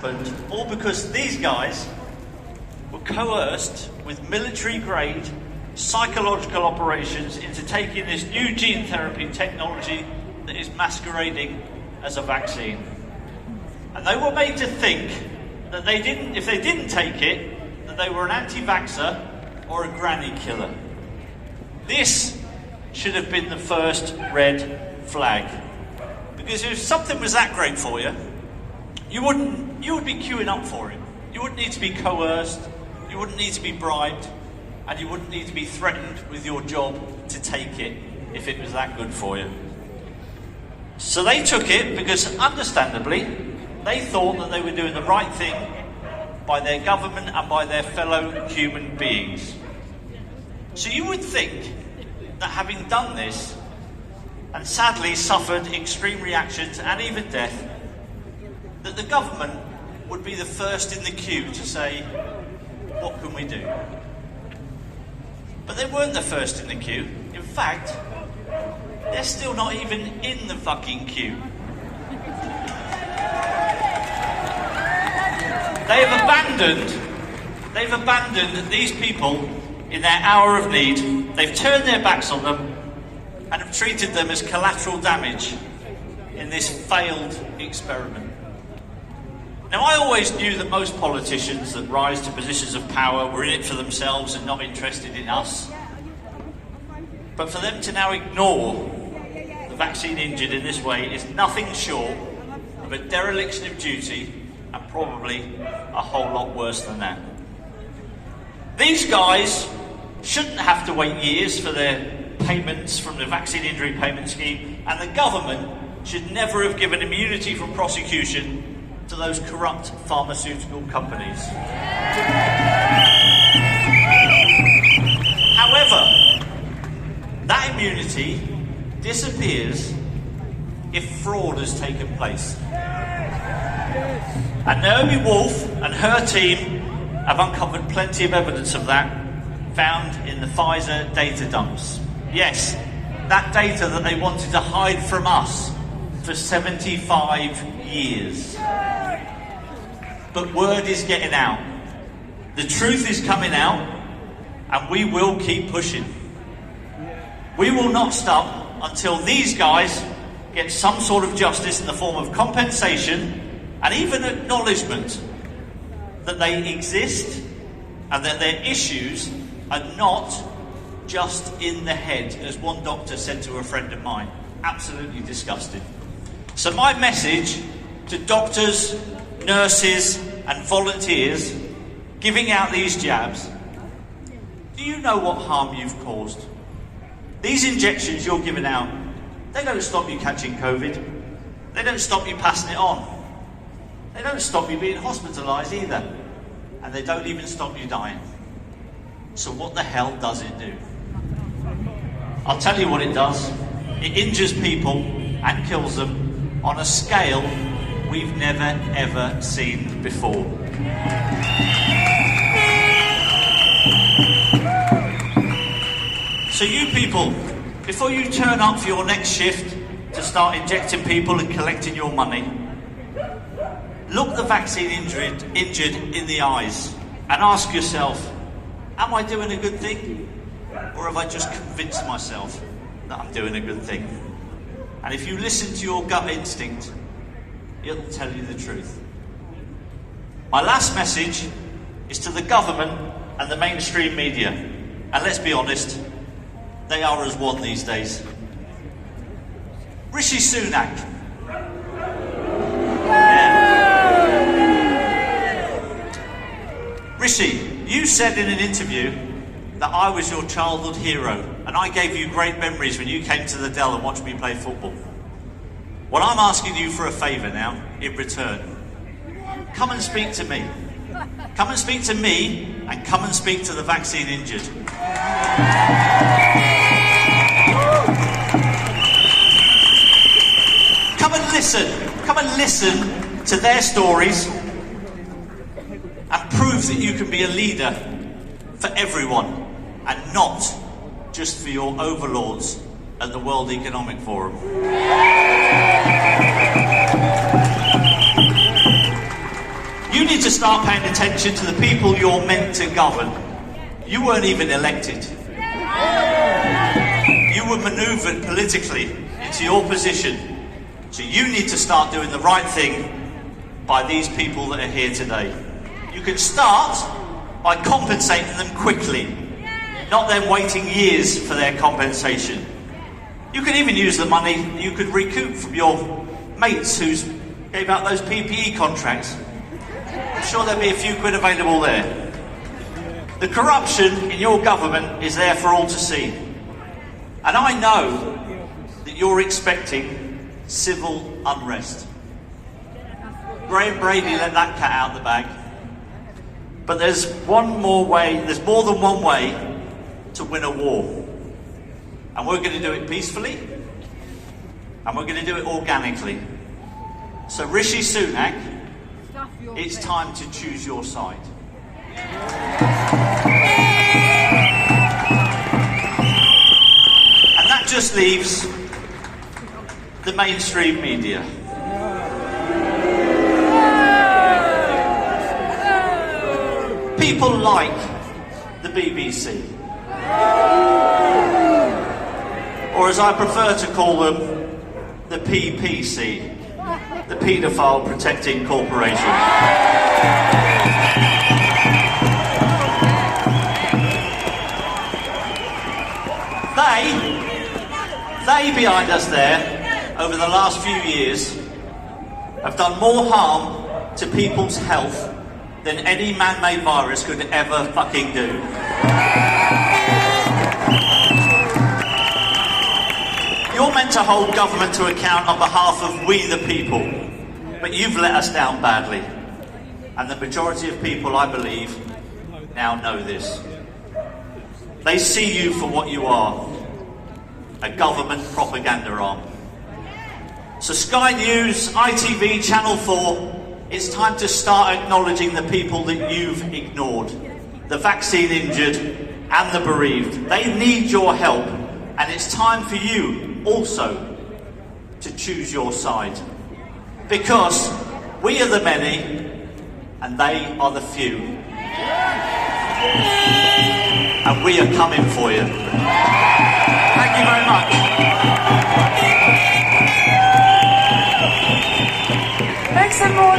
happened all because these guys were coerced with military-grade psychological operations into taking this new gene therapy technology that is masquerading as a vaccine. And they were made to think that if they didn't take it, that they were an anti-vaxxer or a granny killer. This should have been the first red flag. Because if something was that great for you, you would be queuing up for it. You wouldn't need to be coerced, you wouldn't need to be bribed, and you wouldn't need to be threatened with your job to take it if it was that good for you. So they took it because, understandably, they thought that they were doing the right thing by their government and by their fellow human beings. So you would think that having done this, and sadly suffered extreme reactions and even death, that the government would be the first in the queue to say, what can we do? But they weren't the first in the queue. In fact, they're still not even in the fucking queue. They've abandoned these people in their hour of need. They've turned their backs on them and have treated them as collateral damage in this failed experiment. Now, I always knew that most politicians that rise to positions of power were in it for themselves and not interested in us. But for them to now ignore the vaccine injured in this way is nothing short of a dereliction of duty, and probably a whole lot worse than that. These guys shouldn't have to wait years for their payments from the vaccine injury payment scheme, and the government should never have given immunity from prosecution to those corrupt pharmaceutical companies. However, that immunity disappears if fraud has taken place. And Naomi Wolf and her team have uncovered plenty of evidence of that, found in the Pfizer data dumps. Yes, that data that they wanted to hide from us for 75 years. But word is getting out. The truth is coming out, and we will keep pushing. We will not stop until these guys get some sort of justice in the form of compensation and even acknowledgement that they exist and that their issues are not just in the head, as one doctor said to a friend of mine. Absolutely disgusting. So my message to doctors, nurses and volunteers giving out these jabs: do you know what harm you've caused? These injections you're giving out, they don't stop you catching COVID. They don't stop you passing it on. They don't stop you being hospitalised either. And they don't even stop you dying. So what the hell does it do? I'll tell you what it does. It injures people and kills them on a scale we've never ever seen before. So you people, before you turn up for your next shift to start injecting people and collecting your money, look the vaccine injured in the eyes and ask yourself, am I doing a good thing? Or have I just convinced myself that I'm doing a good thing? And if you listen to your gut instinct, it'll tell you the truth. My last message is to the government and the mainstream media. And let's be honest, they are as one these days. Rishi Sunak. Yeah. Rishi, you said in an interview that I was your childhood hero and I gave you great memories when you came to the Dell and watched me play football. Well, I'm asking you for a favour now, in return. Come and speak to me. Come and speak to me, and come and speak to the vaccine injured. Come and listen to their stories and prove that you can be a leader for everyone and not just for your overlords at the World Economic Forum. You need to start paying attention to the people you're meant to govern. You weren't even elected. You were manoeuvred politically into your position. So you need to start doing the right thing by these people that are here today. You can start by compensating them quickly, not them waiting years for their compensation. You could even use the money you could recoup from your mates who gave out those PPE contracts. I'm sure there'll be a few quid available there. The corruption in your government is there for all to see. And I know that you're expecting civil unrest. Graham Brady let that cat out the bag. But there's one more way, there's more than one way to win a war. And we're going to do it peacefully, and we're going to do it organically. So Rishi Sunak, it's time to choose your side. And that just leaves the mainstream media. People like the BBC. Or as I prefer to call them, the PPC, the Paedophile Protecting Corporation. They behind us there, over the last few years, have done more harm to people's health than any man-made virus could ever fucking do. You're meant to hold government to account on behalf of we the people, but you've let us down badly. And the majority of people, I believe, now know this. They see you for what you are, a government propaganda arm. So Sky News, ITV, Channel 4, it's time to start acknowledging the people that you've ignored, the vaccine injured and the bereaved. They need your help, and it's time for you also to choose your side. Because we are the many and they are the few. And we are coming for you.